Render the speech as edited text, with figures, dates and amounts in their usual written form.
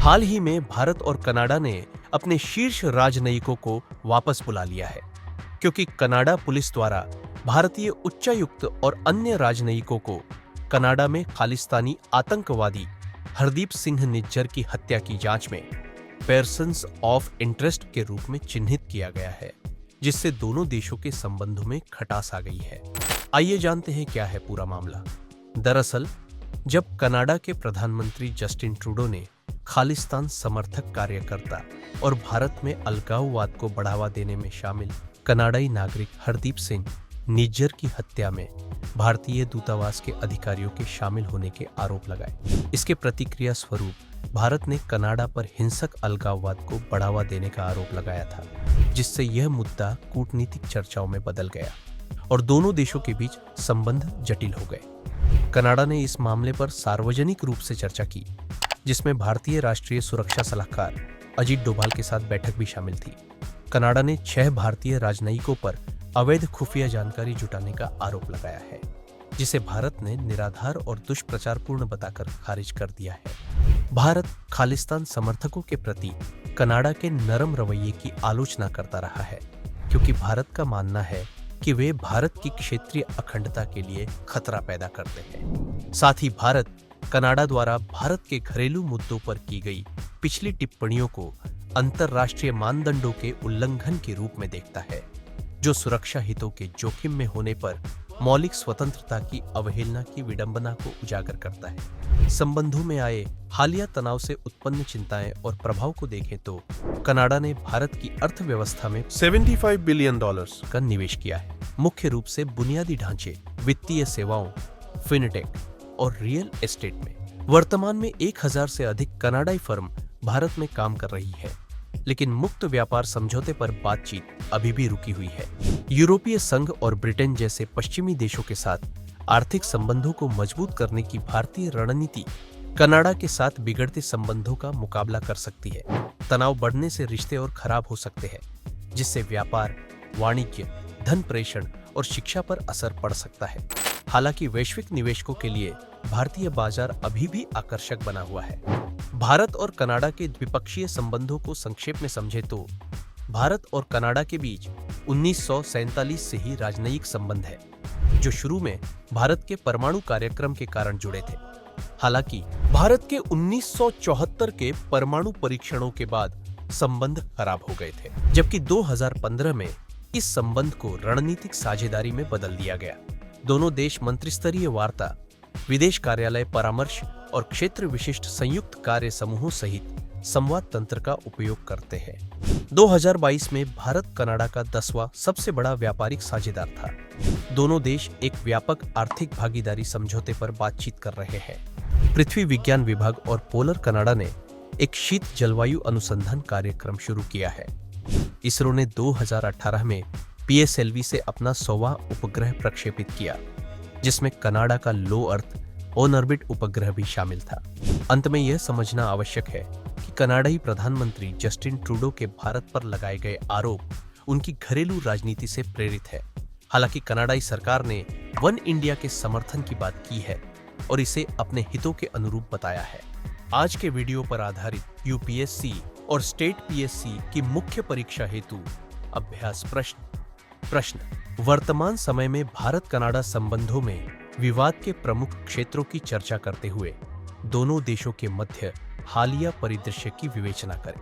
हाल ही में भारत और कनाडा ने अपने शीर्ष राजनयिकों को वापस बुला लिया है, क्योंकि कनाडा पुलिस द्वारा भारतीय उच्चायुक्त और अन्य राजनयिकों को कनाडा में खालिस्तानी आतंकवादी हरदीप सिंह निज्जर की हत्या की जांच में पर्सन्स ऑफ इंटरेस्ट के रूप में चिन्हित किया गया है, जिससे दोनों देशों के संबंधों में खटास आ गई है। आइए जानते हैं क्या है पूरा मामला। दरअसल जब कनाडा के प्रधानमंत्री जस्टिन ट्रूडो ने खालिस्तान समर्थक कार्यकर्ता और भारत में अलगाववाद को बढ़ावा देने में शामिल कनाडाई नागरिक हरदीप सिंह निज्जर की हत्या में भारतीय दूतावास के अधिकारियों के शामिल होने के आरोप लगाए, इसके प्रतिक्रिया स्वरूप भारत ने कनाडा पर हिंसक अलगाववाद को बढ़ावा देने का आरोप लगाया था, जिससे यह मुद्दा कूटनीतिक चर्चाओं में बदल गया और दोनों देशों के बीच संबंध जटिल हो गए। कनाडा ने इस मामले पर सार्वजनिक रूप से चर्चा की, जिसमें भारतीय राष्ट्रीय सुरक्षा सलाहकार अजीत डोभाल के साथ बैठक भी शामिल थी। कनाडा ने 6 भारतीय राजनयिकों पर अवैध खुफिया जानकारी जुटाने का आरोप लगाया है, जिसे भारत ने निराधार और दुष्प्रचारपूर्ण बताकर खारिज कर दिया है। भारत खालिस्तान समर्थकों के प्रति कनाडा के नरम रवैये की आलोचना करता रहा है, क्योंकि भारत का मानना है कि वे भारत की क्षेत्रीय अखंडता के लिए खतरा पैदा करते हैं। साथ ही भारत कनाडा द्वारा भारत के घरेलू मुद्दों पर की गई पिछली टिप्पणियों को अंतर्राष्ट्रीय मानदंडों के उल्लंघन के रूप में देखता है, जो सुरक्षा हितों के जोखिम में होने पर मौलिक स्वतंत्रता की अवहेलना की विडंबना को उजागर करता है। संबंधों में आए हालिया तनाव से उत्पन्न चिंताएं और प्रभाव को देखें तो कनाडा ने भारत की अर्थव्यवस्था में $75 बिलियन का निवेश किया है, मुख्य रूप से बुनियादी ढांचे, वित्तीय सेवाओं, फिनटेक और रियल एस्टेट में। वर्तमान में 1000 से अधिक कनाडाई फर्म भारत में काम कर रही है, लेकिन मुक्त व्यापार समझौते पर बातचीत अभी भी रुकी हुई है। यूरोपीय संघ और ब्रिटेन जैसे पश्चिमी देशों के साथ आर्थिक संबंधों को मजबूत करने की भारतीय रणनीति कनाडा के साथ बिगड़ते संबंधों का मुकाबला कर सकती है। तनाव बढ़ने से रिश्ते और खराब हो सकते हैं, जिससे व्यापार, वाणिज्य, धन प्रेषण और शिक्षा पर असर पड़ सकता है। हालांकि वैश्विक निवेशकों के लिए भारतीय बाजार अभी भी आकर्षक बना हुआ है। भारत और कनाडा के द्विपक्षीय संबंधों को संक्षेप में समझे तो भारत और कनाडा के बीच 1947 से ही राजनयिक संबंध है, जो शुरू में भारत के परमाणु कार्यक्रम के कारण जुड़े थे। हालांकि भारत के 1974 के परमाणु परीक्षणों के बाद संबंध खराब हो गए थे, जबकि 2015 में इस संबंध को रणनीतिक साझेदारी में बदल दिया गया। दोनों देश मंत्रिस्तरीय वार्ता, विदेश कार्यालय परामर्श और क्षेत्र विशिष्ट संयुक्त कार्य समूहों सहित संवाद तंत्र का उपयोग करते हैं। 2022 में भारत कनाडा का 10वां सबसे बड़ा व्यापारिक साझेदार था। दोनों देश एक व्यापक आर्थिक भागीदारी समझौते पर बातचीत कर रहे हैं। पृथ्वी विज्ञान विभाग और पोलर कनाडा ने एक शीत जलवायु अनुसंधान कार्यक्रम शुरू किया है। इसरो ने 2018 में PSLV से अपना 100वां उपग्रह प्रक्षेपित किया, जिसमें कनाडा का लो अर्थ ऑन ऑर्बिट उपग्रह भी शामिल था। अंत में यह समझना आवश्यक है कि कनाडाई प्रधानमंत्री जस्टिन ट्रूडो के भारत पर लगाए गए आरोप उनकी घरेलू राजनीति से प्रेरित है। हालांकि कनाडाई सरकार ने वन इंडिया के समर्थन की बात की है और इसे अपने हितों के अनुरूप बताया है। आज के वीडियो पर आधारित UPSC और स्टेट PSC की मुख्य परीक्षा हेतु अभ्यास प्रश्न वर्तमान समय में भारत कनाडा संबंधों में विवाद के प्रमुख क्षेत्रों की चर्चा करते हुए दोनों देशों के मध्य हालिया परिदृश्य की विवेचना करें।